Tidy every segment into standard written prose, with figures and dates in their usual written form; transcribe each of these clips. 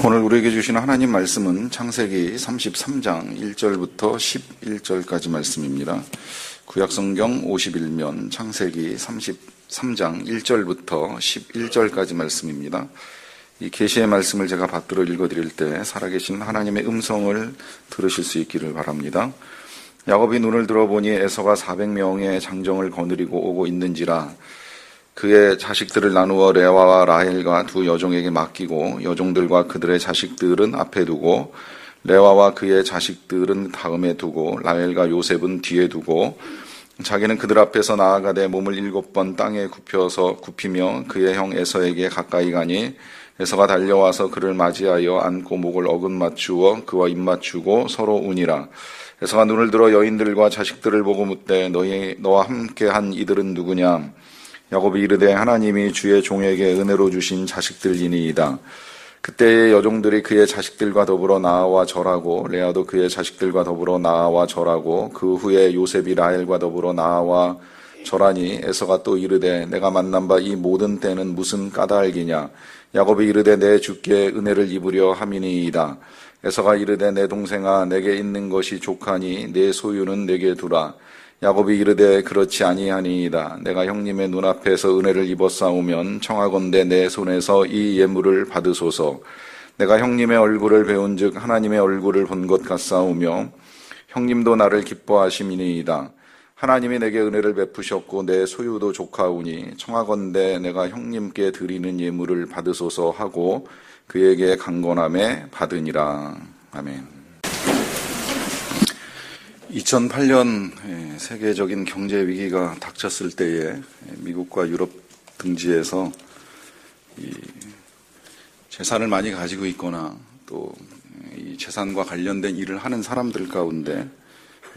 오늘 우리에게 주신 하나님 말씀은 창세기 33장 1절부터 11절까지 말씀입니다. 구약성경 51면 창세기 33장 1절부터 11절까지 말씀입니다. 이 계시의 말씀을 제가 받들어 읽어드릴 때 살아계신 하나님의 음성을 들으실 수 있기를 바랍니다. 야곱이 눈을 들어보니 에서가 400명의 장정을 거느리고 오고 있는지라 그의 자식들을 나누어 레아와 라헬과 두 여종에게 맡기고 여종들과 그들의 자식들은 앞에 두고 레아와 그의 자식들은 다음에 두고 라헬과 요셉은 뒤에 두고 자기는 그들 앞에서 나아가되 몸을 7번 땅에 굽히며 그의 형 에서에게 가까이 가니 에서가 달려와서 그를 맞이하여 안고 목을 어긋맞추어 그와 입맞추고 서로 우니라. 에서가 눈을 들어 여인들과 자식들을 보고 묻되 너와 함께한 이들은 누구냐? 야곱이 이르되 하나님이 주의 종에게 은혜로 주신 자식들이니이다. 그때의 여종들이 그의 자식들과 더불어 나아와 절하고 레아도 그의 자식들과 더불어 나아와 절하고 그 후에 요셉이 라헬과 더불어 나아와 절하니 에서가 또 이르되 내가 만난 바 이 모든 때는 무슨 까닭이냐? 야곱이 이르되 내 주께 은혜를 입으려 함이니이다. 에서가 이르되 내 동생아 내게 있는 것이 족하니 내 소유는 내게 두라. 야곱이 이르되 그렇지 아니하니이다. 내가 형님의 눈앞에서 은혜를 입었사오면 청하건대 내 손에서 이 예물을 받으소서. 내가 형님의 얼굴을 배운즉 하나님의 얼굴을 본 것 같사오며 형님도 나를 기뻐하심이니이다. 하나님이 내게 은혜를 베푸셨고 내 소유도 족하오니 청하건대 내가 형님께 드리는 예물을 받으소서 하고 그에게 강건함에 받으니라. 아멘. 2008년 세계적인 경제 위기가 닥쳤을 때에 미국과 유럽 등지에서 이 재산을 많이 가지고 있거나 또 이 재산과 관련된 일을 하는 사람들 가운데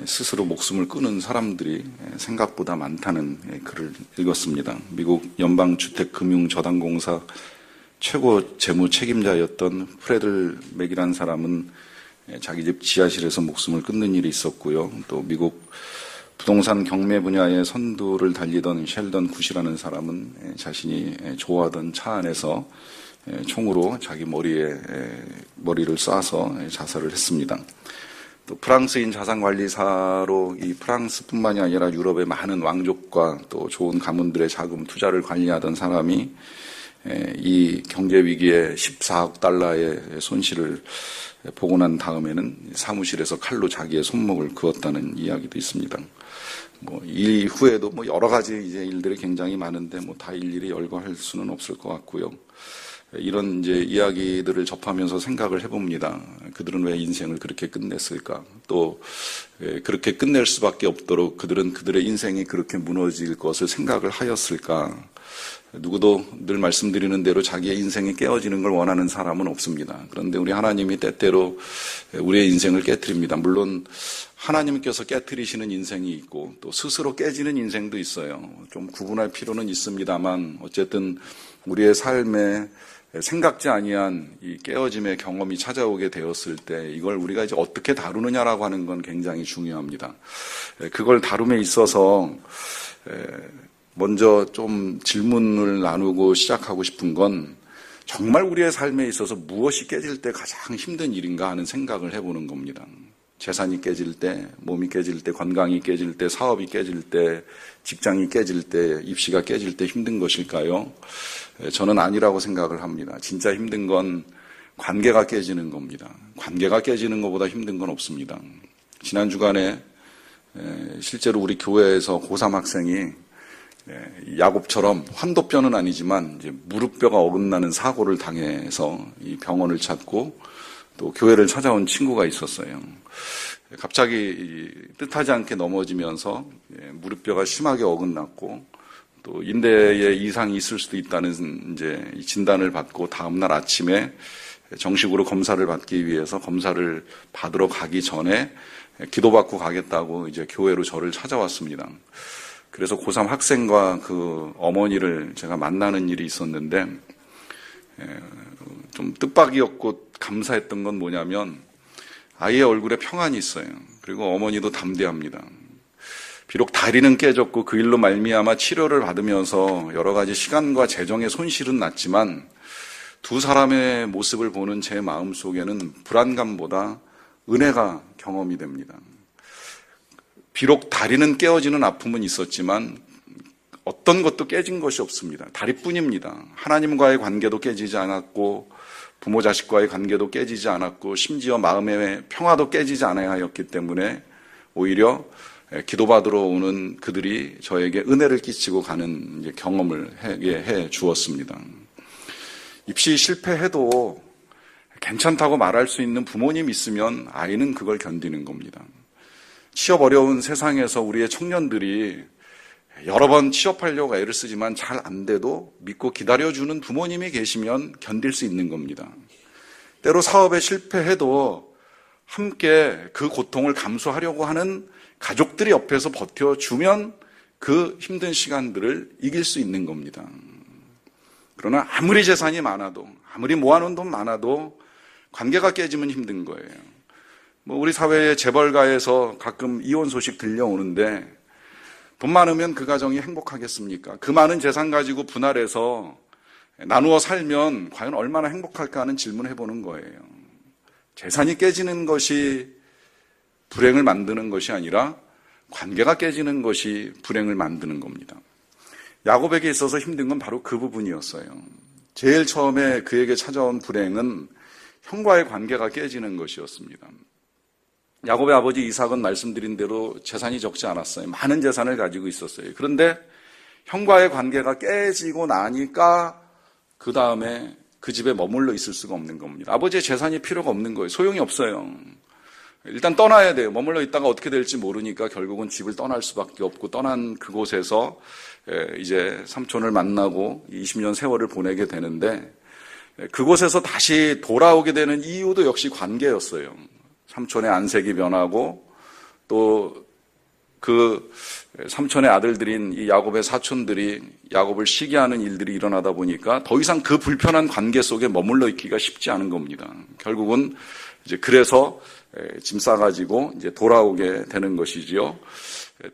스스로 목숨을 끊은 사람들이 생각보다 많다는 글을 읽었습니다. 미국 연방주택금융저당공사 최고 재무 책임자였던 프레들 맥이라는 사람은 자기 집 지하실에서 목숨을 끊는 일이 있었고요. 또 미국 부동산 경매 분야의 선두를 달리던 셸던 굿이라는 사람은 자신이 좋아하던 차 안에서 총으로 자기 머리를 쏴서 자살을 했습니다. 또 프랑스인 자산관리사로 이 프랑스뿐만이 아니라 유럽의 많은 왕족과 또 좋은 가문들의 자금 투자를 관리하던 사람이 이 경제 위기에 14억 달러의 손실을 보고 난 다음에는 사무실에서 칼로 자기의 손목을 그었다는 이야기도 있습니다. 이 후에도 여러 가지 이제 일들이 굉장히 많은데 다 일일이 열거할 수는 없을 것 같고요. 이런 이제 이야기들을 접하면서 생각을 해봅니다. 그들은 왜 인생을 그렇게 끝냈을까? 또 그렇게 끝낼 수밖에 없도록 그들은 그들의 인생이 그렇게 무너질 것을 생각을 하였을까? 누구도 늘 말씀드리는 대로 자기의 인생이 깨어지는 걸 원하는 사람은 없습니다. 그런데 우리 하나님이 때때로 우리의 인생을 깨트립니다. 물론 하나님께서 깨트리시는 인생이 있고 또 스스로 깨지는 인생도 있어요. 좀 구분할 필요는 있습니다만 어쨌든 우리의 삶에 생각지 아니한 이 깨어짐의 경험이 찾아오게 되었을 때 이걸 우리가 이제 어떻게 다루느냐라고 하는 건 굉장히 중요합니다. 그걸 다룸에 있어서 먼저 좀 질문을 나누고 시작하고 싶은 건 정말 우리의 삶에 있어서 무엇이 깨질 때 가장 힘든 일인가 하는 생각을 해보는 겁니다. 재산이 깨질 때, 몸이 깨질 때, 건강이 깨질 때, 사업이 깨질 때, 직장이 깨질 때, 입시가 깨질 때 힘든 것일까요? 저는 아니라고 생각을 합니다. 진짜 힘든 건 관계가 깨지는 겁니다. 관계가 깨지는 것보다 힘든 건 없습니다. 지난 주간에 실제로 우리 교회에서 고3 학생이 야곱처럼 환도뼈는 아니지만 이제 무릎뼈가 어긋나는 사고를 당해서 이 병원을 찾고 또 교회를 찾아온 친구가 있었어요. 갑자기 뜻하지 않게 넘어지면서 무릎뼈가 심하게 어긋났고 또 인대에 이상이 있을 수도 있다는 이제 진단을 받고 다음날 아침에 정식으로 검사를 받기 위해서 검사를 받으러 가기 전에 기도받고 가겠다고 이제 교회로 저를 찾아왔습니다. 그래서 고3 학생과 그 어머니를 제가 만나는 일이 있었는데 좀 뜻밖이었고 감사했던 건 뭐냐면 아이의 얼굴에 평안이 있어요. 그리고 어머니도 담대합니다. 비록 다리는 깨졌고 그 일로 말미암아 치료를 받으면서 여러 가지 시간과 재정의 손실은 났지만 두 사람의 모습을 보는 제 마음 속에는 불안감보다 은혜가 경험이 됩니다. 비록 다리는 깨어지는 아픔은 있었지만 어떤 것도 깨진 것이 없습니다. 다리뿐입니다. 하나님과의 관계도 깨지지 않았고 부모 자식과의 관계도 깨지지 않았고 심지어 마음의 평화도 깨지지 않아야 하였기 때문에 오히려 기도받으러 오는 그들이 저에게 은혜를 끼치고 가는 경험을 해 주었습니다. 입시 실패해도 괜찮다고 말할 수 있는 부모님 있으면 아이는 그걸 견디는 겁니다. 취업 어려운 세상에서 우리의 청년들이 여러 번 취업하려고 애를 쓰지만 잘 안 돼도 믿고 기다려주는 부모님이 계시면 견딜 수 있는 겁니다. 때로 사업에 실패해도 함께 그 고통을 감수하려고 하는 가족들이 옆에서 버텨주면 그 힘든 시간들을 이길 수 있는 겁니다. 그러나 아무리 재산이 많아도, 아무리 모아놓은 돈 많아도 관계가 깨지면 힘든 거예요. 우리 사회의 재벌가에서 가끔 이혼 소식 들려오는데 돈 많으면 그 가정이 행복하겠습니까? 그 많은 재산 가지고 분할해서 나누어 살면 과연 얼마나 행복할까 하는 질문을 해보는 거예요. 재산이 깨지는 것이 불행을 만드는 것이 아니라 관계가 깨지는 것이 불행을 만드는 겁니다. 야곱에게 있어서 힘든 건 바로 그 부분이었어요. 제일 처음에 그에게 찾아온 불행은 형과의 관계가 깨지는 것이었습니다. 야곱의 아버지 이삭은 말씀드린 대로 재산이 적지 않았어요. 많은 재산을 가지고 있었어요. 그런데 형과의 관계가 깨지고 나니까 그 다음에 그 집에 머물러 있을 수가 없는 겁니다. 아버지의 재산이 필요가 없는 거예요. 소용이 없어요. 일단 떠나야 돼요. 머물러 있다가 어떻게 될지 모르니까 결국은 집을 떠날 수밖에 없고 떠난 그곳에서 이제 삼촌을 만나고 20년 세월을 보내게 되는데 그곳에서 다시 돌아오게 되는 이유도 역시 관계였어요. 삼촌의 안색이 변하고 또 그 삼촌의 아들들인 이 야곱의 사촌들이 야곱을 시기하는 일들이 일어나다 보니까 더 이상 그 불편한 관계 속에 머물러 있기가 쉽지 않은 겁니다. 결국은 이제 그래서 짐 싸가지고 이제 돌아오게 되는 것이지요.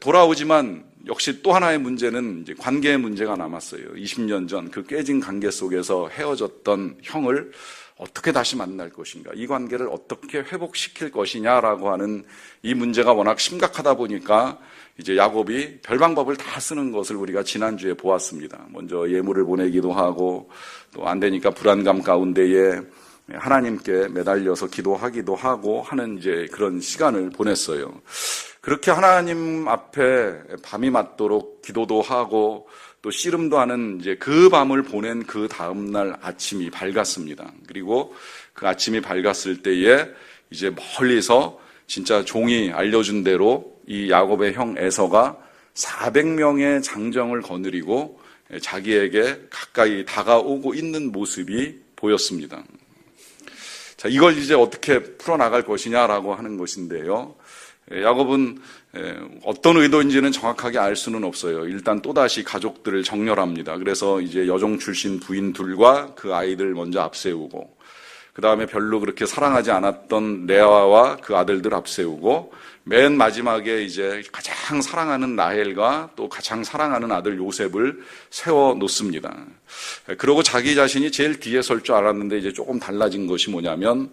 돌아오지만 역시 또 하나의 문제는 이제 관계의 문제가 남았어요. 20년 전 그 깨진 관계 속에서 헤어졌던 형을 어떻게 다시 만날 것인가, 이 관계를 어떻게 회복시킬 것이냐라고 하는 이 문제가 워낙 심각하다 보니까 이제 야곱이 별 방법을 다 쓰는 것을 우리가 지난주에 보았습니다. 먼저 예물을 보내기도 하고 또 안 되니까 불안감 가운데에 하나님께 매달려서 기도하기도 하고 하는 이제 그런 시간을 보냈어요. 그렇게 하나님 앞에 밤이 맞도록 기도도 하고 또 씨름도 하는 이제 그 밤을 보낸 그 다음날 아침이 밝았습니다. 그리고 그 아침이 밝았을 때에 이제 멀리서 진짜 종이 알려준 대로 이 야곱의 형 에서가 400명의 장정을 거느리고 자기에게 가까이 다가오고 있는 모습이 보였습니다. 자, 이걸 이제 어떻게 풀어나갈 것이냐라고 하는 것인데요. 야곱은 어떤 의도인지는 정확하게 알 수는 없어요. 일단 또다시 가족들을 정렬합니다. 그래서 이제 여종 출신 부인들과 그 아이들 먼저 앞세우고, 그 다음에 별로 그렇게 사랑하지 않았던 레아와 그 아들들 앞세우고, 맨 마지막에 이제 가장 사랑하는 라헬과 또 가장 사랑하는 아들 요셉을 세워 놓습니다. 그러고 자기 자신이 제일 뒤에 설 줄 알았는데 이제 조금 달라진 것이 뭐냐면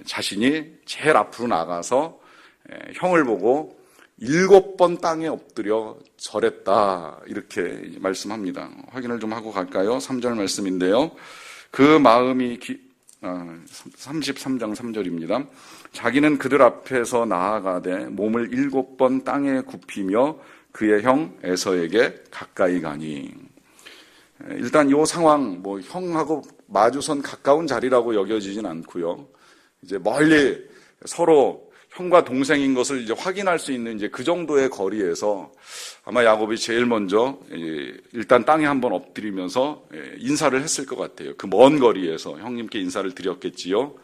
자신이 제일 앞으로 나가서 형을 보고 7번 땅에 엎드려 절했다, 이렇게 말씀합니다. 확인을 좀 하고 갈까요? 3절 말씀인데요. 그 마음이 33장 3절입니다. 자기는 그들 앞에서 나아가되 몸을 7번 땅에 굽히며 그의 형 에서에게 가까이 가니. 일단 이 상황, 형하고 마주선 가까운 자리라고 여겨지진 않고요. 이제 멀리 서로 형과 동생인 것을 이제 확인할 수 있는 이제 그 정도의 거리에서 아마 야곱이 제일 먼저 일단 땅에 한번 엎드리면서 인사를 했을 것 같아요. 그 먼 거리에서 형님께 인사를 드렸겠지요.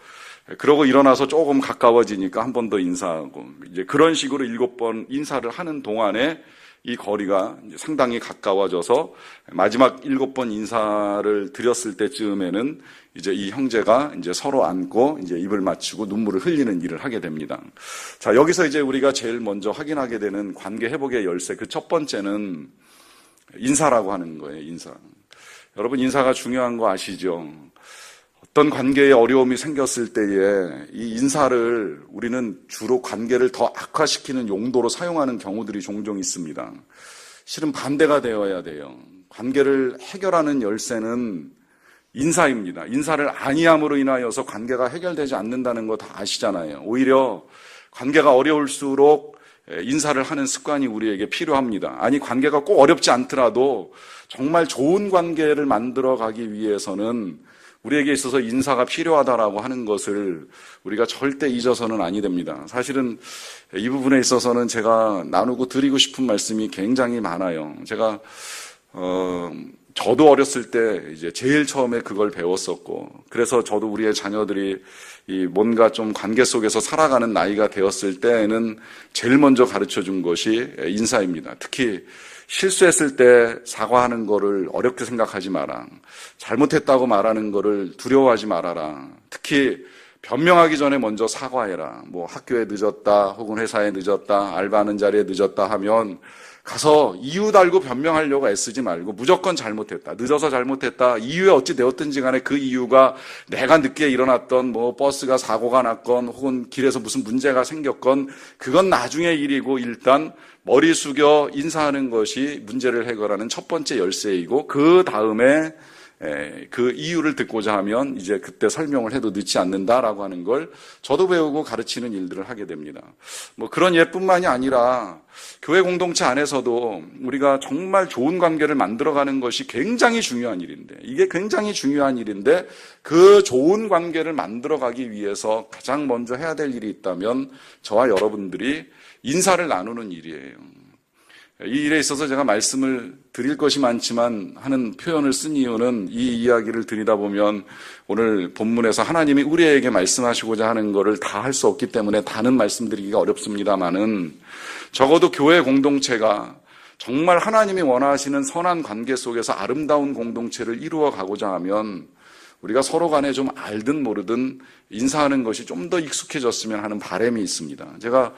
그러고 일어나서 조금 가까워지니까 한 번 더 인사하고, 이제 그런 식으로 7번 인사를 하는 동안에 이 거리가 이제 상당히 가까워져서 마지막 7번 인사를 드렸을 때쯤에는 이제 이 형제가 이제 서로 안고 이제 입을 맞추고 눈물을 흘리는 일을 하게 됩니다. 자, 여기서 이제 우리가 제일 먼저 확인하게 되는 관계 회복의 열쇠, 그 첫 번째는 인사라고 하는 거예요. 인사. 여러분, 인사가 중요한 거 아시죠? 어떤 관계에 어려움이 생겼을 때에 이 인사를 우리는 주로 관계를 더 악화시키는 용도로 사용하는 경우들이 종종 있습니다. 실은 반대가 되어야 돼요. 관계를 해결하는 열쇠는 인사입니다. 인사를 아니함으로 인하여서 관계가 해결되지 않는다는 거 다 아시잖아요. 오히려 관계가 어려울수록 인사를 하는 습관이 우리에게 필요합니다. 아니, 관계가 꼭 어렵지 않더라도 정말 좋은 관계를 만들어 가기 위해서는 우리에게 있어서 인사가 필요하다라고 하는 것을 우리가 절대 잊어서는 아니 됩니다. 사실은 이 부분에 있어서는 제가 나누고 드리고 싶은 말씀이 굉장히 많아요. 제가 저도 어렸을 때 이제 제일 처음에 그걸 배웠었고, 그래서 저도 우리의 자녀들이 이 뭔가 좀 관계 속에서 살아가는 나이가 되었을 때에는 제일 먼저 가르쳐 준 것이 인사입니다. 특히 실수했을 때 사과하는 거를 어렵게 생각하지 마라. 잘못했다고 말하는 거를 두려워하지 말아라. 특히 변명하기 전에 먼저 사과해라. 뭐 학교에 늦었다, 혹은 회사에 늦었다, 알바하는 자리에 늦었다 하면 가서 이유 달고 변명하려고 애쓰지 말고 무조건 잘못했다, 늦어서 잘못했다, 이유에 어찌 되었든지 간에 그 이유가 내가 늦게 일어났던 뭐 버스가 사고가 났건 혹은 길에서 무슨 문제가 생겼건 그건 나중의 일이고 일단 머리 숙여 인사하는 것이 문제를 해결하는 첫 번째 열쇠이고, 그 다음에 그 이유를 듣고자 하면 이제 그때 설명을 해도 늦지 않는다라고 하는 걸 저도 배우고 가르치는 일들을 하게 됩니다. 뭐 그런 예뿐만이 아니라 교회 공동체 안에서도 우리가 정말 좋은 관계를 만들어가는 것이 굉장히 중요한 일인데, 이게 굉장히 중요한 일인데 그 좋은 관계를 만들어가기 위해서 가장 먼저 해야 될 일이 있다면 저와 여러분들이 인사를 나누는 일이에요. 이 일에 있어서 제가 말씀을 드릴 것이 많지만 하는 표현을 쓴 이유는 이 이야기를 드리다 보면 오늘 본문에서 하나님이 우리에게 말씀하시고자 하는 것을 다 할 수 없기 때문에 다는 말씀드리기가 어렵습니다만은, 적어도 교회 공동체가 정말 하나님이 원하시는 선한 관계 속에서 아름다운 공동체를 이루어 가고자 하면 우리가 서로 간에 좀 알든 모르든 인사하는 것이 좀 더 익숙해졌으면 하는 바람이 있습니다. 제가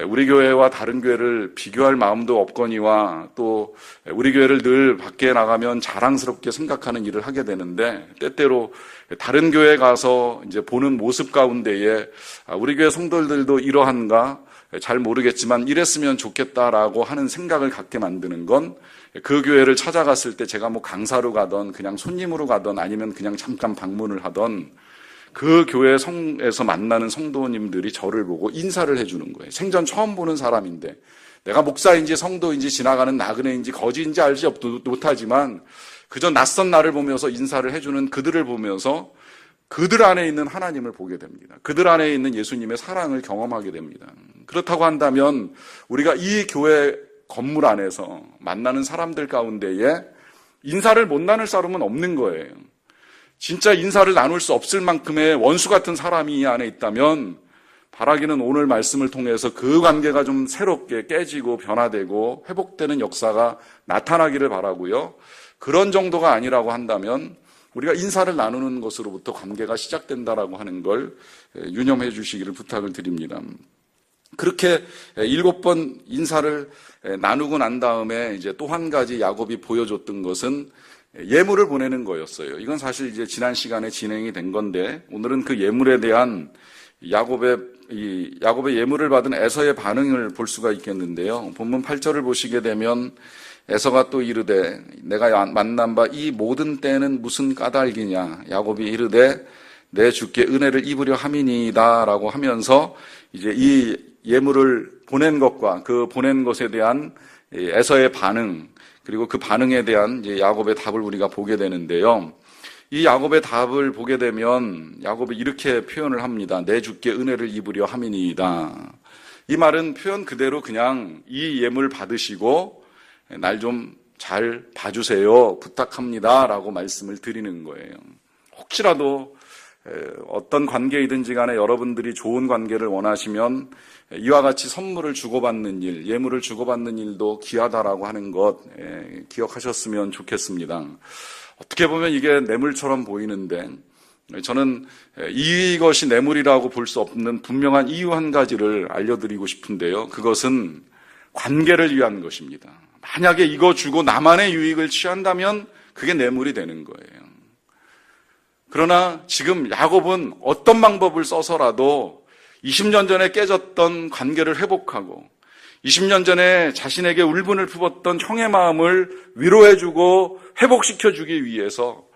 우리 교회와 다른 교회를 비교할 마음도 없거니와 또 우리 교회를 늘 밖에 나가면 자랑스럽게 생각하는 일을 하게 되는데, 때때로 다른 교회 가서 이제 보는 모습 가운데에 우리 교회 성도들도 이러한가 잘 모르겠지만 이랬으면 좋겠다라고 하는 생각을 갖게 만드는 건, 그 교회를 찾아갔을 때 제가 뭐 강사로 가던 그냥 손님으로 가던 아니면 그냥 잠깐 방문을 하던 그 교회 성에서 만나는 성도님들이 저를 보고 인사를 해주는 거예요. 생전 처음 보는 사람인데, 내가 목사인지 성도인지 지나가는 나그네인지 거지인지 알지 못하지만 그저 낯선 나를 보면서 인사를 해주는 그들을 보면서 그들 안에 있는 하나님을 보게 됩니다. 그들 안에 있는 예수님의 사랑을 경험하게 됩니다. 그렇다고 한다면 우리가 이 교회 건물 안에서 만나는 사람들 가운데에 인사를 못 나눌 사람은 없는 거예요. 진짜 인사를 나눌 수 없을 만큼의 원수 같은 사람이 이 안에 있다면 바라기는 오늘 말씀을 통해서 그 관계가 좀 새롭게 깨지고 변화되고 회복되는 역사가 나타나기를 바라고요. 그런 정도가 아니라고 한다면 우리가 인사를 나누는 것으로부터 관계가 시작된다라고 하는 걸 유념해 주시기를 부탁을 드립니다. 그렇게 7번 인사를 나누고 난 다음에 이제 또 한 가지 야곱이 보여줬던 것은 예물을 보내는 거였어요. 이건 사실 이제 지난 시간에 진행이 된 건데, 오늘은 그 예물에 대한 야곱의 예물을 받은 에서의 반응을 볼 수가 있겠는데요. 본문 8절을 보시게 되면 에서가 또 이르되 내가 만난 바 이 모든 때는 무슨 까닭이냐. 야곱이 이르되 내 주께 은혜를 입으려 함이니이다 라고 하면서 이제 이 예물을 보낸 것과 그 보낸 것에 대한 에서의 반응, 그리고 그 반응에 대한 이제 야곱의 답을 우리가 보게 되는데요. 이 야곱의 답을 보게 되면 야곱이 이렇게 표현을 합니다. 내 주께 은혜를 입으려 함이니이다. 이 말은 표현 그대로 그냥 이 예물 받으시고 날 좀 잘 봐주세요, 부탁합니다 라고 말씀을 드리는 거예요. 혹시라도 어떤 관계이든지 간에 여러분들이 좋은 관계를 원하시면 이와 같이 선물을 주고받는 일, 예물을 주고받는 일도 귀하다라고 하는 것 기억하셨으면 좋겠습니다. 어떻게 보면 이게 뇌물처럼 보이는데 저는 이것이 뇌물이라고 볼 수 없는 분명한 이유 한 가지를 알려드리고 싶은데요. 그것은 관계를 위한 것입니다. 만약에 이거 주고 나만의 유익을 취한다면 그게 뇌물이 되는 거예요. 그러나 지금 야곱은 어떤 방법을 써서라도 20년 전에 깨졌던 관계를 회복하고 20년 전에 자신에게 울분을 품었던 형의 마음을 위로해주고 회복시켜주기 위해서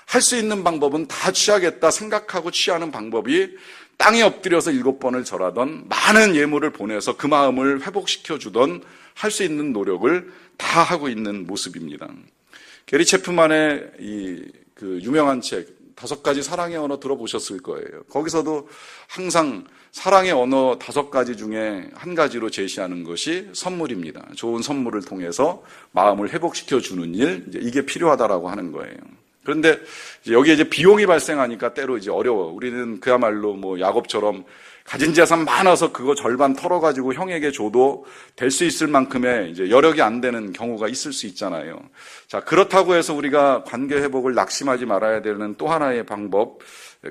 할 수 있는 방법은 다 취하겠다 생각하고 취하는 방법이 땅에 엎드려서 7번을 절하던 많은 예물을 보내서 그 마음을 회복시켜주던 할 수 있는 노력을 다 하고 있는 모습입니다. 게리 체프만의 그 유명한 책 5가지 사랑의 언어 들어보셨을 거예요. 거기서도 항상 사랑의 언어 5가지 중에 한 가지로 제시하는 것이 선물입니다. 좋은 선물을 통해서 마음을 회복시켜 주는 일, 이게 필요하다라고 하는 거예요. 그런데 여기에 이제 비용이 발생하니까 때로 이제 어려워. 우리는 그야말로 뭐 야곱처럼 가진 재산 많아서 그거 절반 털어가지고 형에게 줘도 될 수 있을 만큼의 이제 여력이 안 되는 경우가 있을 수 있잖아요. 자, 그렇다고 해서 우리가 관계 회복을 낙심하지 말아야 되는 또 하나의 방법,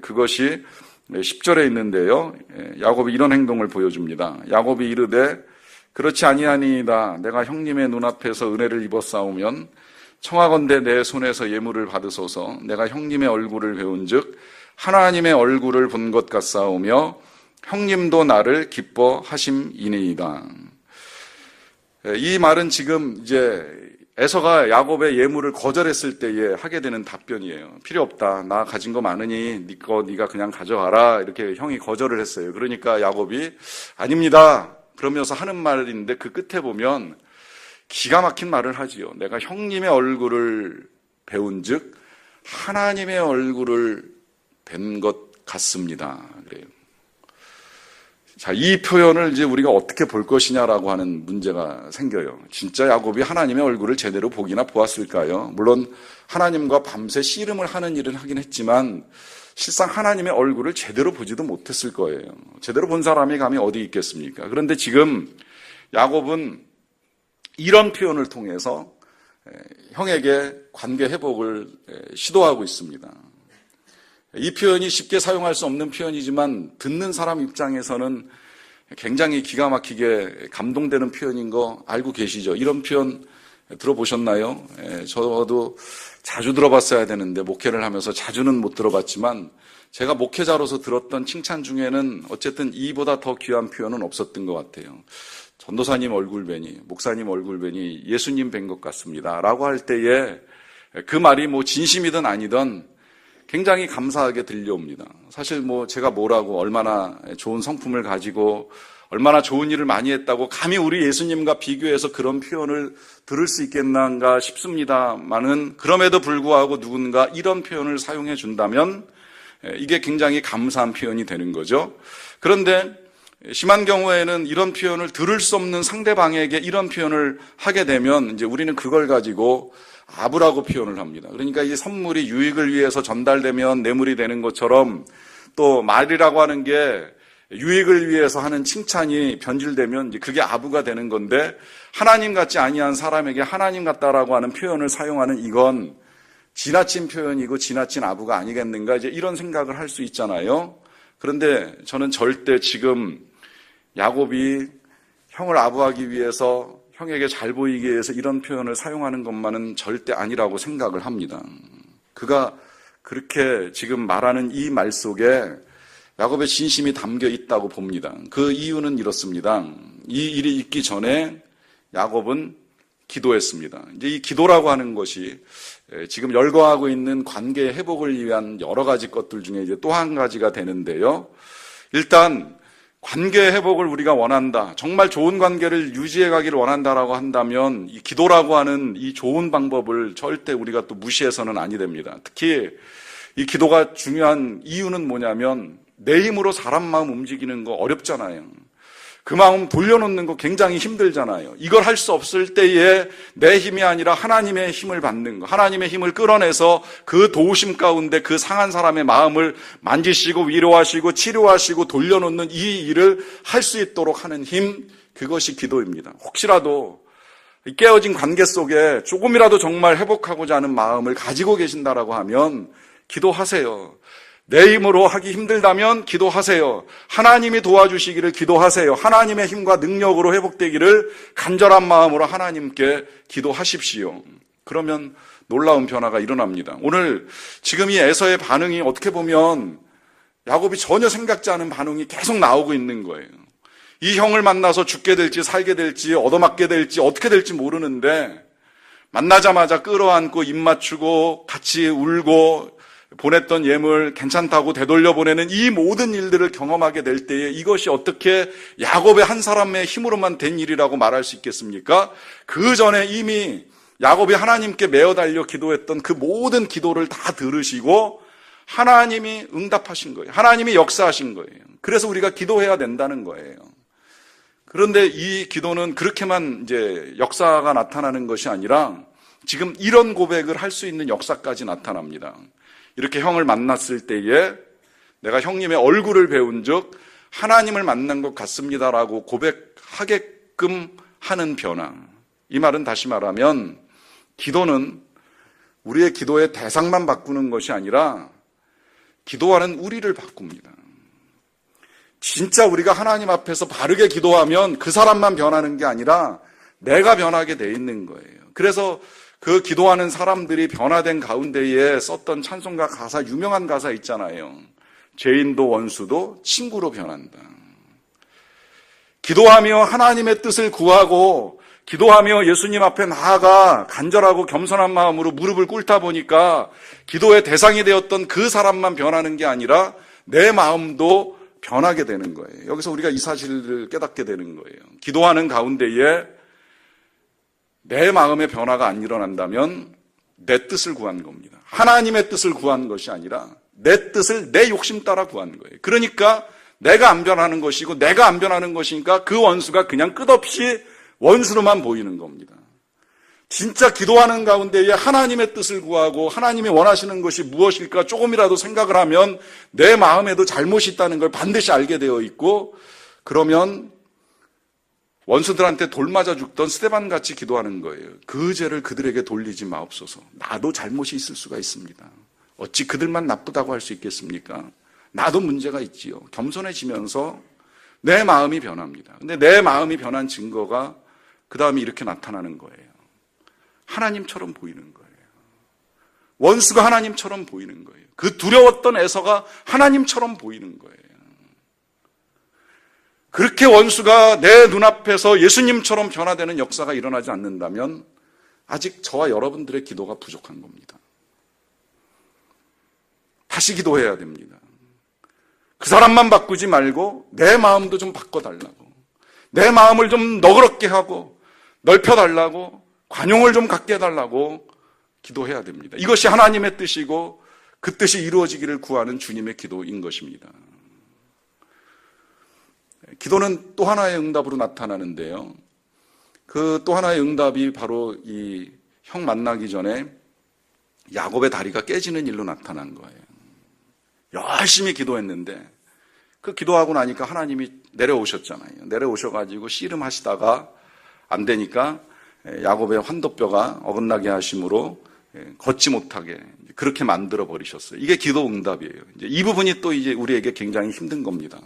그것이 10절에 있는데요. 야곱이 이런 행동을 보여줍니다. 야곱이 이르되 그렇지 아니하니이다. 내가 형님의 눈앞에서 은혜를 입었사오면 청하건대 내 손에서 예물을 받으소서. 내가 형님의 얼굴을 배운즉 하나님의 얼굴을 본 것 같사오며 형님도 나를 기뻐하심이니이다. 이 말은 지금 이제 에서가 야곱의 예물을 거절했을 때에 하게 되는 답변이에요. 필요 없다. 나 가진 거 많으니 네가 그냥 가져가라. 이렇게 형이 거절을 했어요. 그러니까 야곱이 아닙니다. 그러면서 하는 말인데 그 끝에 보면 기가 막힌 말을 하지요. 내가 형님의 얼굴을 배운즉 하나님의 얼굴을 뵌 것 같습니다. 그래요. 자, 이 표현을 이제 우리가 어떻게 볼 것이냐라고 하는 문제가 생겨요. 진짜 야곱이 하나님의 얼굴을 제대로 보기나 보았을까요? 물론 하나님과 밤새 씨름을 하는 일은 하긴 했지만 실상 하나님의 얼굴을 제대로 보지도 못했을 거예요. 제대로 본 사람이 감히 어디 있겠습니까? 그런데 지금 야곱은 이런 표현을 통해서 형에게 관계 회복을 시도하고 있습니다. 이 표현이 쉽게 사용할 수 없는 표현이지만 듣는 사람 입장에서는 굉장히 기가 막히게 감동되는 표현인 거 알고 계시죠? 이런 표현 들어보셨나요? 저도 자주 들어봤어야 되는데 목회를 하면서 자주는 못 들어봤지만 제가 목회자로서 들었던 칭찬 중에는 어쨌든 이보다 더 귀한 표현은 없었던 것 같아요. 전도사님 얼굴 뵈니, 목사님 얼굴 뵈니 예수님 뵌 것 같습니다 라고 할 때에 그 말이 뭐 진심이든 아니든 굉장히 감사하게 들려옵니다. 사실 뭐 제가 뭐라고 얼마나 좋은 성품을 가지고 얼마나 좋은 일을 많이 했다고 감히 우리 예수님과 비교해서 그런 표현을 들을 수 있겠는가 싶습니다만은 그럼에도 불구하고 누군가 이런 표현을 사용해 준다면 이게 굉장히 감사한 표현이 되는 거죠. 그런데 심한 경우에는 이런 표현을 들을 수 없는 상대방에게 이런 표현을 하게 되면 이제 우리는 그걸 가지고 아부라고 표현을 합니다. 그러니까 이 선물이 유익을 위해서 전달되면 뇌물이 되는 것처럼 또 말이라고 하는 게 유익을 위해서 하는 칭찬이 변질되면 이제 그게 아부가 되는 건데 하나님 같지 아니한 사람에게 하나님 같다라고 하는 표현을 사용하는 이건 지나친 표현이고 지나친 아부가 아니겠는가 이제 이런 생각을 할 수 있잖아요. 그런데 저는 절대 지금 야곱이 형을 아부하기 위해서 형에게 잘 보이기 위해서 이런 표현을 사용하는 것만은 절대 아니라고 생각을 합니다. 그가 그렇게 지금 말하는 이 말 속에 야곱의 진심이 담겨 있다고 봅니다. 그 이유는 이렇습니다. 이 일이 있기 전에 야곱은 기도했습니다. 이제 이 기도라고 하는 것이 지금 열거하고 있는 관계 회복을 위한 여러 가지 것들 중에 이제 또 한 가지가 되는데요. 일단 관계 회복을 우리가 원한다. 정말 좋은 관계를 유지해 가기를 원한다라고 한다면 이 기도라고 하는 이 좋은 방법을 절대 우리가 또 무시해서는 아니 됩니다. 특히 이 기도가 중요한 이유는 뭐냐면 내 힘으로 사람 마음 움직이는 거 어렵잖아요. 그 마음 돌려놓는 거 굉장히 힘들잖아요. 이걸 할 수 없을 때에 내 힘이 아니라 하나님의 힘을 받는 거, 하나님의 힘을 끌어내서 그 도우심 가운데 그 상한 사람의 마음을 만지시고 위로하시고 치료하시고 돌려놓는 이 일을 할 수 있도록 하는 힘, 그것이 기도입니다. 혹시라도 깨어진 관계 속에 조금이라도 정말 회복하고자 하는 마음을 가지고 계신다라고 하면 기도하세요. 내 힘으로 하기 힘들다면 기도하세요. 하나님이 도와주시기를 기도하세요. 하나님의 힘과 능력으로 회복되기를 간절한 마음으로 하나님께 기도하십시오. 그러면 놀라운 변화가 일어납니다. 오늘 지금 이 에서의 반응이 어떻게 보면 야곱이 전혀 생각지 않은 반응이 계속 나오고 있는 거예요. 이 형을 만나서 죽게 될지 살게 될지 얻어맞게 될지 어떻게 될지 모르는데 만나자마자 끌어안고 입 맞추고 같이 울고 보냈던 예물 괜찮다고 되돌려 보내는 이 모든 일들을 경험하게 될 때에 이것이 어떻게 야곱의 한 사람의 힘으로만 된 일이라고 말할 수 있겠습니까? 그 전에 이미 야곱이 하나님께 매어 달려 기도했던 그 모든 기도를 다 들으시고 하나님이 응답하신 거예요. 하나님이 역사하신 거예요. 그래서 우리가 기도해야 된다는 거예요. 그런데 이 기도는 그렇게만 이제 역사가 나타나는 것이 아니라 지금 이런 고백을 할 수 있는 역사까지 나타납니다. 이렇게 형을 만났을 때에 내가 형님의 얼굴을 배운 즉 하나님을 만난 것 같습니다라고 고백하게끔 하는 변화. 이 말은 다시 말하면 기도는 우리의 기도의 대상만 바꾸는 것이 아니라 기도하는 우리를 바꿉니다. 진짜 우리가 하나님 앞에서 바르게 기도하면 그 사람만 변하는 게 아니라 내가 변하게 돼 있는 거예요. 그래서 그 기도하는 사람들이 변화된 가운데에 썼던 찬송가 가사, 유명한 가사 있잖아요. 죄인도 원수도 친구로 변한다. 기도하며 하나님의 뜻을 구하고 기도하며 예수님 앞에 나아가 간절하고 겸손한 마음으로 무릎을 꿇다 보니까 기도의 대상이 되었던 그 사람만 변하는 게 아니라 내 마음도 변하게 되는 거예요. 여기서 우리가 이 사실을 깨닫게 되는 거예요. 기도하는 가운데에 내 마음의 변화가 안 일어난다면 내 뜻을 구한 겁니다. 하나님의 뜻을 구한 것이 아니라 내 뜻을 내 욕심 따라 구한 거예요. 그러니까 내가 안 변하는 것이고 내가 안 변하는 것이니까 그 원수가 그냥 끝없이 원수로만 보이는 겁니다. 진짜 기도하는 가운데에 하나님의 뜻을 구하고 하나님이 원하시는 것이 무엇일까 조금이라도 생각을 하면 내 마음에도 잘못이 있다는 걸 반드시 알게 되어 있고 그러면 원수들한테 돌 맞아 죽던 스데반같이 기도하는 거예요. 그 죄를 그들에게 돌리지 마옵소서. 나도 잘못이 있을 수가 있습니다. 어찌 그들만 나쁘다고 할 수 있겠습니까? 나도 문제가 있지요. 겸손해지면서 내 마음이 변합니다. 근데 내 마음이 변한 증거가 그 다음에 이렇게 나타나는 거예요. 하나님처럼 보이는 거예요. 원수가 하나님처럼 보이는 거예요. 그 두려웠던 에서가 하나님처럼 보이는 거예요. 그렇게 원수가 내 눈앞에서 예수님처럼 변화되는 역사가 일어나지 않는다면 아직 저와 여러분들의 기도가 부족한 겁니다. 다시 기도해야 됩니다. 그 사람만 바꾸지 말고 내 마음도 좀 바꿔달라고, 내 마음을 좀 너그럽게 하고 넓혀달라고, 관용을 좀 갖게 해달라고 기도해야 됩니다. 이것이 하나님의 뜻이고 그 뜻이 이루어지기를 구하는 주님의 기도인 것입니다. 기도는 또 하나의 응답으로 나타나는데요. 그 또 하나의 응답이 바로 이 형 만나기 전에 야곱의 다리가 깨지는 일로 나타난 거예요. 열심히 기도했는데 그 기도하고 나니까 하나님이 내려오셨잖아요. 내려오셔가지고 씨름하시다가 안 되니까 야곱의 환도뼈가 어긋나게 하심으로 걷지 못하게 그렇게 만들어 버리셨어요. 이게 기도 응답이에요. 이제 이 부분이 또 이제 우리에게 굉장히 힘든 겁니다.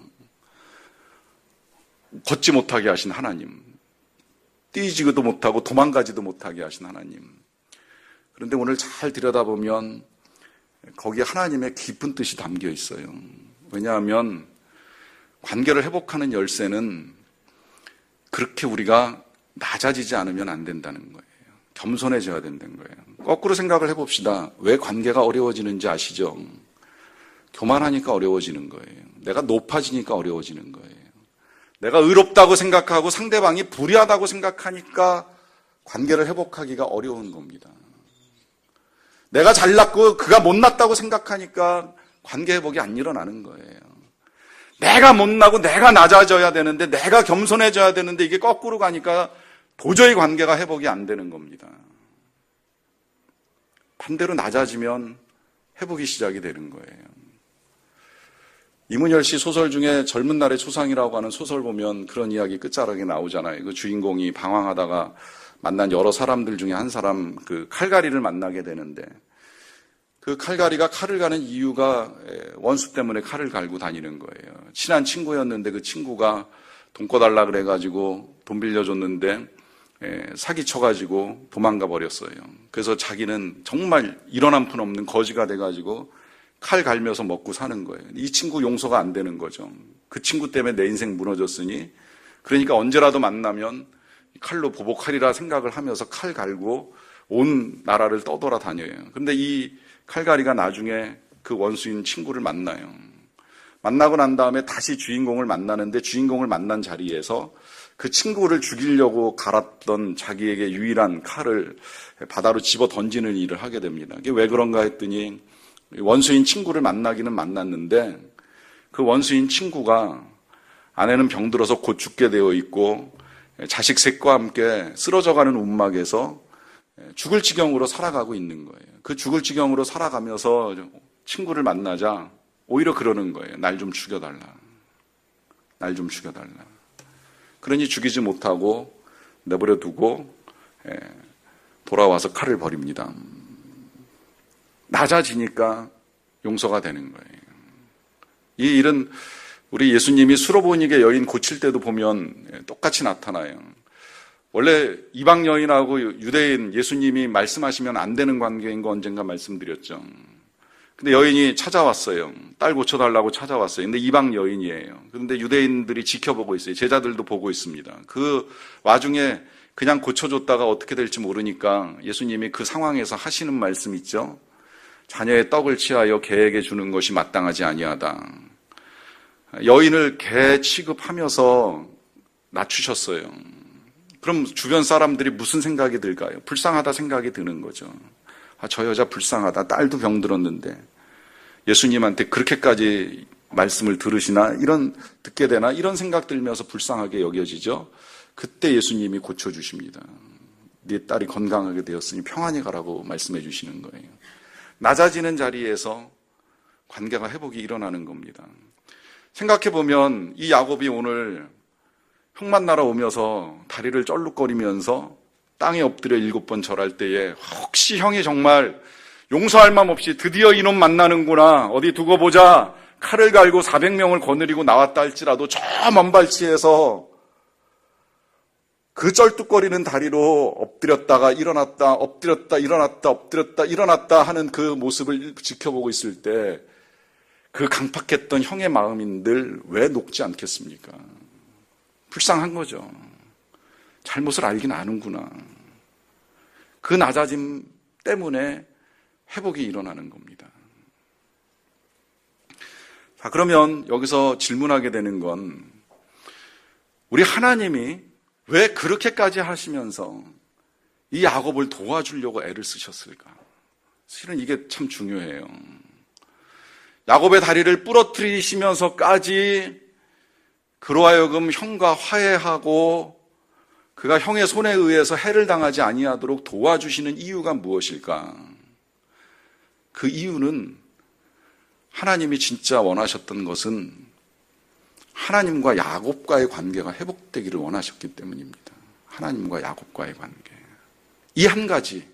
걷지 못하게 하신 하나님, 뛰지도 못하고 도망가지도 못하게 하신 하나님. 그런데 오늘 잘 들여다보면 거기에 하나님의 깊은 뜻이 담겨 있어요. 왜냐하면 관계를 회복하는 열쇠는 그렇게 우리가 낮아지지 않으면 안 된다는 거예요. 겸손해져야 된다는 거예요. 거꾸로 생각을 해봅시다. 왜 관계가 어려워지는지 아시죠? 교만하니까 어려워지는 거예요. 내가 높아지니까 어려워지는 거예요. 내가 의롭다고 생각하고 상대방이 불의하다고 생각하니까 관계를 회복하기가 어려운 겁니다. 내가 잘났고 그가 못났다고 생각하니까 관계 회복이 안 일어나는 거예요. 내가 못나고 내가 낮아져야 되는데 내가 겸손해져야 되는데 이게 거꾸로 가니까 도저히 관계가 회복이 안 되는 겁니다. 반대로 낮아지면 회복이 시작이 되는 거예요. 이문열 씨 소설 중에 젊은 날의 초상이라고 하는 소설 보면 그런 이야기 끝자락에 나오잖아요. 그 주인공이 방황하다가 만난 여러 사람들 중에 한 사람 그 칼갈이를 만나게 되는데 그 칼갈이가 칼을 가는 이유가 원수 때문에 칼을 갈고 다니는 거예요. 친한 친구였는데 그 친구가 돈 꺼달라 그래가지고 돈 빌려줬는데 사기쳐가지고 도망가 버렸어요. 그래서 자기는 정말 일원 한 푼 없는 거지가 돼가지고 칼 갈면서 먹고 사는 거예요. 이 친구 용서가 안 되는 거죠. 그 친구 때문에 내 인생 무너졌으니, 그러니까 언제라도 만나면 칼로 보복하리라 생각을 하면서 칼 갈고 온 나라를 떠돌아다녀요. 그런데 이 칼갈이가 나중에 그 원수인 친구를 만나요. 만나고 난 다음에 다시 주인공을 만나는데, 주인공을 만난 자리에서 그 친구를 죽이려고 갈았던 자기에게 유일한 칼을 바다로 집어 던지는 일을 하게 됩니다. 이게 왜 그런가 했더니, 원수인 친구를 만나기는 만났는데 그 원수인 친구가 아내는 병들어서 곧 죽게 되어 있고 자식 셋과 함께 쓰러져가는 움막에서 죽을 지경으로 살아가고 있는 거예요. 그 죽을 지경으로 살아가면서 친구를 만나자 오히려 그러는 거예요. 날 좀 죽여달라. 날 좀 죽여달라. 그러니 죽이지 못하고 내버려 두고 돌아와서 칼을 버립니다. 낮아지니까 용서가 되는 거예요. 이 일은 우리 예수님이 수로보니게 여인 고칠 때도 보면 똑같이 나타나요. 원래 이방 여인하고 유대인 예수님이 말씀하시면 안 되는 관계인 거 언젠가 말씀드렸죠. 근데 여인이 찾아왔어요. 딸 고쳐달라고 찾아왔어요. 근데 이방 여인이에요. 그런데 유대인들이 지켜보고 있어요. 제자들도 보고 있습니다. 그 와중에 그냥 고쳐줬다가 어떻게 될지 모르니까 예수님이 그 상황에서 하시는 말씀 있죠. 자녀의 떡을 취하여 개에게 주는 것이 마땅하지 아니하다. 여인을 개 취급하면서 낮추셨어요. 그럼 주변 사람들이 무슨 생각이 들까요? 불쌍하다 생각이 드는 거죠. 저 여자 불쌍하다. 딸도 병들었는데 예수님한테 그렇게까지 말씀을 들으시나, 듣게 되나, 이런 생각 들면서 불쌍하게 여겨지죠. 그때 예수님이 고쳐주십니다. 네 딸이 건강하게 되었으니 평안히 가라고 말씀해 주시는 거예요. 낮아지는 자리에서 관계가 회복이 일어나는 겁니다. 생각해보면 이 야곱이 오늘 형 만나러 오면서 다리를 쩔룩거리면서 땅에 엎드려 7번 절할 때에 혹시 형이 정말 용서할 맘 없이 드디어 이놈 만나는구나, 어디 두고 보자, 칼을 갈고 400명을 거느리고 나왔다 할지라도 저 먼 발치에서 그 쩔뚝거리는 다리로 엎드렸다가 일어났다, 엎드렸다, 일어났다, 엎드렸다, 일어났다 하는 그 모습을 지켜보고 있을 때 그 강팍했던 형의 마음인들 왜 녹지 않겠습니까? 불쌍한 거죠. 잘못을 알긴 아는구나. 그 낮아짐 때문에 회복이 일어나는 겁니다. 자, 그러면 여기서 질문하게 되는 건, 우리 하나님이 왜 그렇게까지 하시면서 이 야곱을 도와주려고 애를 쓰셨을까? 실은 이게 참 중요해요. 야곱의 다리를 부러뜨리시면서까지 그로 하여금 형과 화해하고 그가 형의 손에 의해서 해를 당하지 아니하도록 도와주시는 이유가 무엇일까? 그 이유는 하나님이 진짜 원하셨던 것은 하나님과 야곱과의 관계가 회복되기를 원하셨기 때문입니다. 하나님과 야곱과의 관계. 이 한 가지.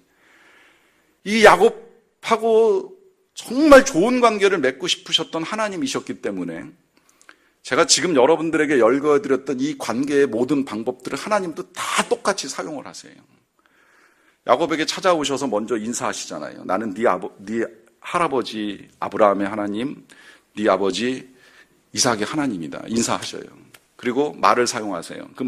이 야곱하고 정말 좋은 관계를 맺고 싶으셨던 하나님이셨기 때문에 제가 지금 여러분들에게 열거해드렸던 이 관계의 모든 방법들을 하나님도 다 똑같이 사용을 하세요. 야곱에게 찾아오셔서 먼저 인사하시잖아요. 나는 네 할아버지 아브라함의 하나님, 네 아버지 이삭의 하나님이다. 인사하셔요. 그리고 말을 사용하세요. 그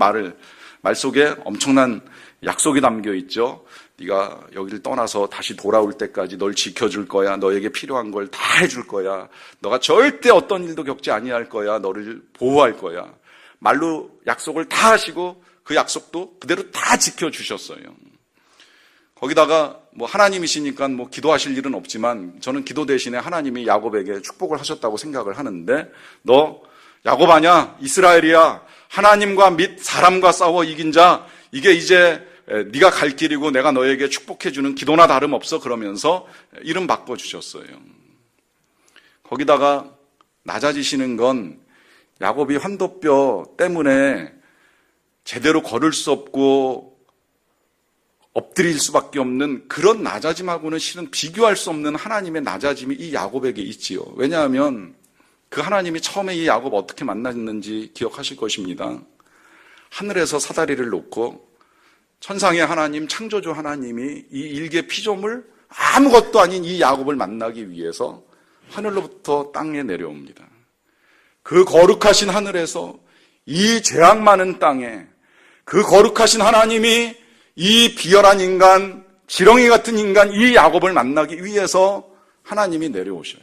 말 속에 엄청난 약속이 담겨 있죠. 네가 여기를 떠나서 다시 돌아올 때까지 널 지켜줄 거야. 너에게 필요한 걸 다 해줄 거야. 너가 절대 어떤 일도 겪지 아니할 거야. 너를 보호할 거야. 말로 약속을 다 하시고 그 약속도 그대로 다 지켜주셨어요. 거기다가 하나님이시니까 기도하실 일은 없지만 저는 기도 대신에 하나님이 야곱에게 축복을 하셨다고 생각을 하는데, 너 야곱 아냐? 이스라엘이야. 하나님과 및 사람과 싸워 이긴 자, 이게 이제 네가 갈 길이고 내가 너에게 축복해주는 기도나 다름없어. 그러면서 이름 바꿔주셨어요. 거기다가 낮아지시는 건 야곱이 환도뼈 때문에 제대로 걸을 수 없고 엎드릴 수밖에 없는 그런 낮아짐하고는 실은 비교할 수 없는 하나님의 낮아짐이 이 야곱에게 있지요. 왜냐하면 그 하나님이 처음에 이 야곱 어떻게 만났는지 기억하실 것입니다. 하늘에서 사다리를 놓고 천상의 하나님, 창조주 하나님이 이 일개 피조물 아무것도 아닌 이 야곱을 만나기 위해서 하늘로부터 땅에 내려옵니다. 그 거룩하신 하늘에서 이 죄악 많은 땅에 그 거룩하신 하나님이 이 비열한 인간, 지렁이 같은 인간 이 야곱을 만나기 위해서 하나님이 내려오셔요.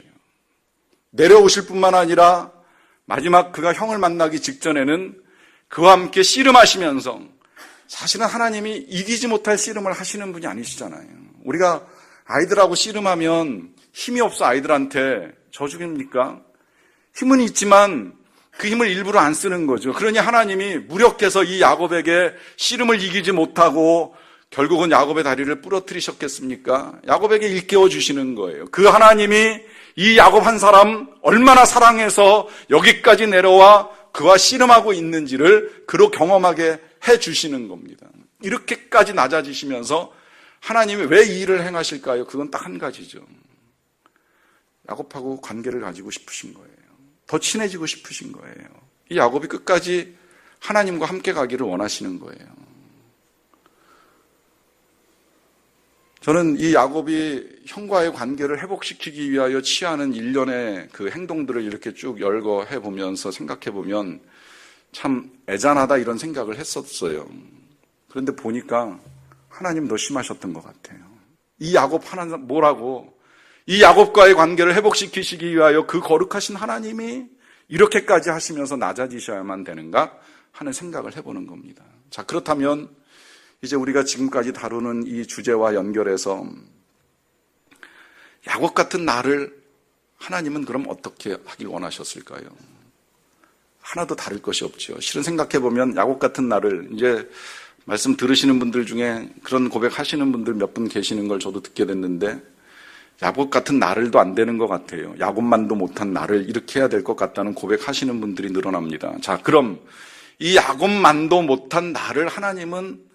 내려오실 뿐만 아니라 마지막 그가 형을 만나기 직전에는 그와 함께 씨름하시면서, 사실은 하나님이 이기지 못할 씨름을 하시는 분이 아니시잖아요. 우리가 아이들하고 씨름하면 힘이 없어 아이들한테 져주깁니까? 힘은 있지만 그 힘을 일부러 안 쓰는 거죠. 그러니 하나님이 무력해서 이 야곱에게 씨름을 이기지 못하고 결국은 야곱의 다리를 부러뜨리셨겠습니까? 야곱에게 일깨워 주시는 거예요. 그 하나님이 이 야곱 한 사람 얼마나 사랑해서 여기까지 내려와 그와 씨름하고 있는지를 그로 경험하게 해 주시는 겁니다. 이렇게까지 낮아지시면서 하나님이 왜 이 일을 행하실까요? 그건 딱 한 가지죠. 야곱하고 관계를 가지고 싶으신 거예요. 더 친해지고 싶으신 거예요. 이 야곱이 끝까지 하나님과 함께 가기를 원하시는 거예요. 저는 이 야곱이 형과의 관계를 회복시키기 위하여 취하는 일련의 그 행동들을 이렇게 쭉 열거해 보면서 생각해 보면 참 애잔하다 이런 생각을 했었어요. 그런데 보니까 하나님 더 심하셨던 것 같아요. 이 야곱 하나 뭐라고? 이 야곱과의 관계를 회복시키시기 위하여 그 거룩하신 하나님이 이렇게까지 하시면서 낮아지셔야만 되는가 하는 생각을 해보는 겁니다. 자, 그렇다면 이제 우리가 지금까지 다루는 이 주제와 연결해서 야곱 같은 나를 하나님은 그럼 어떻게 하길 원하셨을까요? 하나도 다를 것이 없죠. 실은 생각해보면 야곱 같은 나를, 이제 말씀 들으시는 분들 중에 그런 고백하시는 분들 몇 분 계시는 걸 저도 듣게 됐는데, 야곱 같은 나를도 안 되는 것 같아요. 야곱만도 못한 나를 이렇게 해야 될 것 같다는 고백하시는 분들이 늘어납니다. 자, 그럼 이 야곱만도 못한 나를 하나님은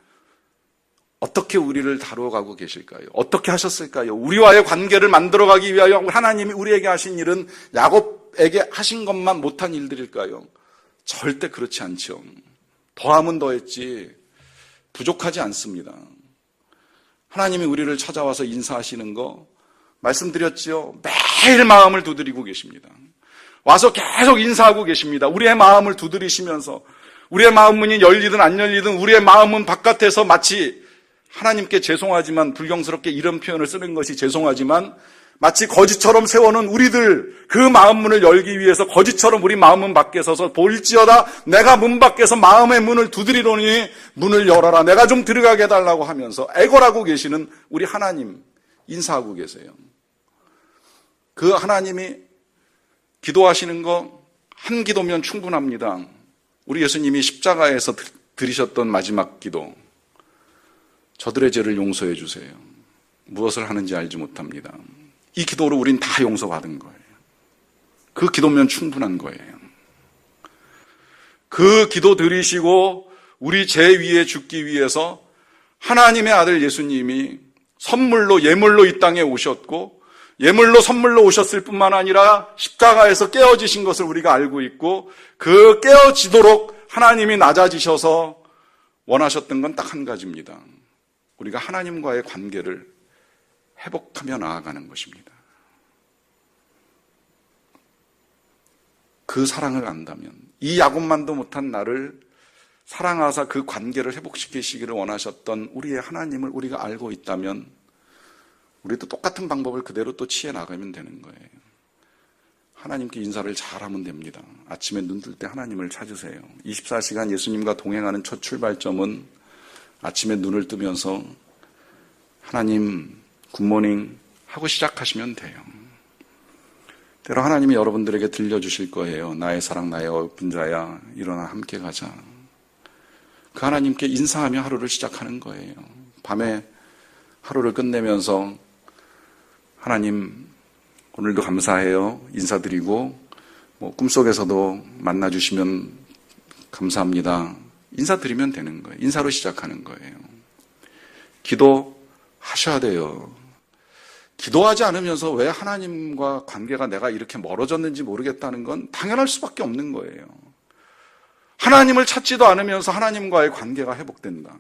어떻게 우리를 다루어가고 계실까요? 어떻게 하셨을까요? 우리와의 관계를 만들어가기 위하여 하나님이 우리에게 하신 일은 야곱에게 하신 것만 못한 일들일까요? 절대 그렇지 않죠. 더하면 더했지 부족하지 않습니다. 하나님이 우리를 찾아와서 인사하시는 거 말씀드렸죠. 매일 마음을 두드리고 계십니다. 와서 계속 인사하고 계십니다. 우리의 마음을 두드리시면서 우리의 마음 문이 열리든 안 열리든 우리의 마음은 바깥에서 마치 하나님께 죄송하지만, 불경스럽게 이런 표현을 쓰는 것이 죄송하지만, 마치 거지처럼 세워놓은 우리들 그 마음 문을 열기 위해서 거지처럼 우리 마음은 밖에 서서 볼지어다 내가 문 밖에서 마음의 문을 두드리노니 문을 열어라, 내가 좀 들어가게 해달라고 하면서 애걸하고 계시는 우리 하나님 인사하고 계세요. 그 하나님이 기도하시는 거 한 기도면 충분합니다. 우리 예수님이 십자가에서 드리셨던 마지막 기도, 저들의 죄를 용서해 주세요. 무엇을 하는지 알지 못합니다. 이 기도로 우린 다 용서받은 거예요. 그 기도면 충분한 거예요. 그 기도 드리시고 우리 죄 위에 죽기 위해서 하나님의 아들 예수님이 선물로, 예물로 이 땅에 오셨고, 예물로 선물로 오셨을 뿐만 아니라 십자가에서 깨어지신 것을 우리가 알고 있고, 그 깨어지도록 하나님이 낮아지셔서 원하셨던 건 딱 한 가지입니다. 우리가 하나님과의 관계를 회복하며 나아가는 것입니다. 그 사랑을 안다면, 이 야곱만도 못한 나를 사랑하사 그 관계를 회복시키시기를 원하셨던 우리의 하나님을 우리가 알고 있다면 우리도 똑같은 방법을 그대로 또 취해 나가면 되는 거예요. 하나님께 인사를 잘하면 됩니다. 아침에 눈 뜰 때 하나님을 찾으세요. 24시간 예수님과 동행하는 첫 출발점은 아침에 눈을 뜨면서 하나님 굿모닝 하고 시작하시면 돼요. 때로 하나님이 여러분들에게 들려주실 거예요. 나의 사랑, 나의 어여쁜 자야, 일어나 함께 가자. 그 하나님께 인사하며 하루를 시작하는 거예요. 밤에 하루를 끝내면서 하나님 오늘도 감사해요, 인사드리고, 꿈속에서도 만나주시면 감사합니다, 인사드리면 되는 거예요. 인사로 시작하는 거예요. 기도하셔야 돼요. 기도하지 않으면서 왜 하나님과 관계가 내가 이렇게 멀어졌는지 모르겠다는 건 당연할 수밖에 없는 거예요. 하나님을 찾지도 않으면서 하나님과의 관계가 회복된다.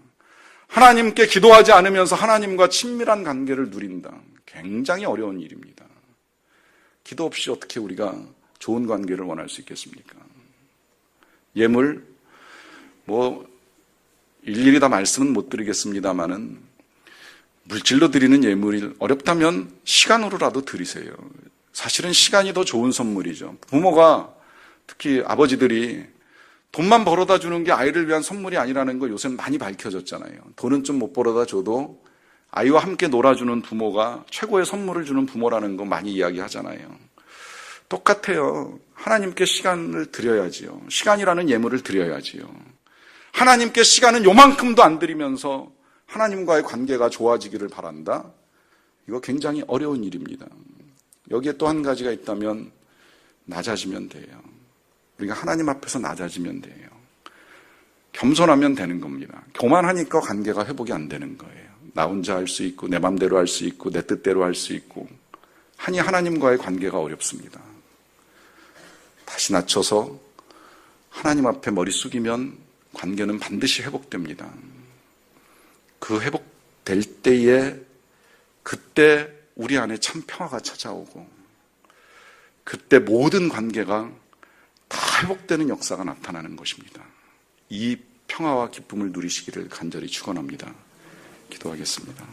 하나님께 기도하지 않으면서 하나님과 친밀한 관계를 누린다. 굉장히 어려운 일입니다. 기도 없이 어떻게 우리가 좋은 관계를 원할 수 있겠습니까? 예물, 일일이 다 말씀은 못 드리겠습니다만은 물질로 드리는 예물이 어렵다면 시간으로라도 드리세요. 사실은 시간이 더 좋은 선물이죠. 부모가, 특히 아버지들이 돈만 벌어다 주는 게 아이를 위한 선물이 아니라는 거 요새 많이 밝혀졌잖아요. 돈은 좀 못 벌어다 줘도 아이와 함께 놀아주는 부모가 최고의 선물을 주는 부모라는 거 많이 이야기하잖아요. 똑같아요. 하나님께 시간을 드려야지요. 시간이라는 예물을 드려야지요. 하나님께 시간은 요만큼도 안 드리면서 하나님과의 관계가 좋아지기를 바란다? 이거 굉장히 어려운 일입니다. 여기에 또 한 가지가 있다면 낮아지면 돼요. 우리가 하나님 앞에서 낮아지면 돼요. 겸손하면 되는 겁니다. 교만하니까 관계가 회복이 안 되는 거예요. 나 혼자 할 수 있고 내 맘대로 할 수 있고 내 뜻대로 할 수 있고 하니 하나님과의 관계가 어렵습니다. 다시 낮춰서 하나님 앞에 머리 숙이면 관계는 반드시 회복됩니다. 그 회복될 때에 그때 우리 안에 참 평화가 찾아오고 그때 모든 관계가 다 회복되는 역사가 나타나는 것입니다. 이 평화와 기쁨을 누리시기를 간절히 축원합니다. 기도하겠습니다.